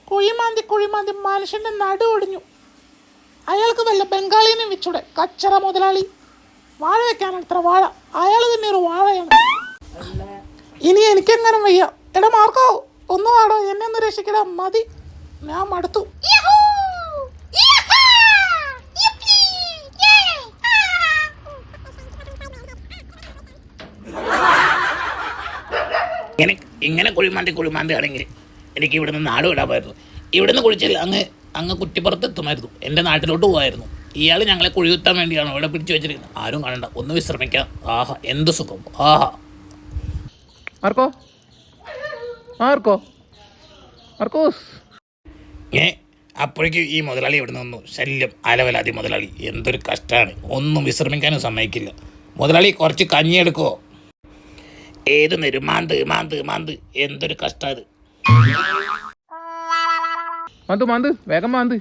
കുഴിമാന്തി മനുഷ്യന്റെ നടു ഒടിഞ്ഞു. അയാൾക്ക് വല്ല ബംഗാളിനെയും വെച്ചൂടെ? കച്ചറ മുതലാളി. വാഴ വെക്കാനാണ് ഇത്ര വാഴ. അയാൾ തന്നെ ഒരു വാഴയാണ്. ഇനി എനിക്കെങ്ങനെ വയ്യ. എടാ മാർക്കോ, ഒന്ന് വാടോ, എന്നെ ഒന്ന് രക്ഷിക്കടാ. മതി, ഞാൻ മടുത്തു. ഇങ്ങനെ കുഴിമാന്തി ആണെങ്കിൽ എനിക്ക് ഇവിടുന്ന് നാട് വിടാമായിരുന്നു. ഇവിടുന്ന് കുഴിച്ചില്ല അങ്ങ് കുറ്റിപ്പുറത്ത് എത്തുമായിരുന്നു. എൻ്റെ നാട്ടിലോട്ട് പോകുമായിരുന്നു. ഇയാൾ ഞങ്ങളെ കുഴികുത്താൻ വേണ്ടിയാണ് ഇവിടെ പിടിച്ചു വെച്ചിരിക്കുന്നത്. ആരും കാണണ്ട, ഒന്ന് വിശ്രമിക്കാം. ആഹാ, എന്ത് സുഖം. ആഹാ. മാർക്കോസ്. അപ്പോഴേക്കും ഈ മുതലാളി ഇവിടെ നിന്നു. ശല്യം, അലവലാതി മുതലാളി. എന്തൊരു കഷ്ടമാണ്. ഒന്നും വിശ്രമിക്കാനും സമ്മതിക്കില്ല. മുതലാളി, കുറച്ച് കഞ്ഞി എടുക്കുമോ? ഏത് നേരം മാന്ത്. എന്തൊരു കഷ്ടം അത്. മാന്ത് വേഗം മാന്ത്.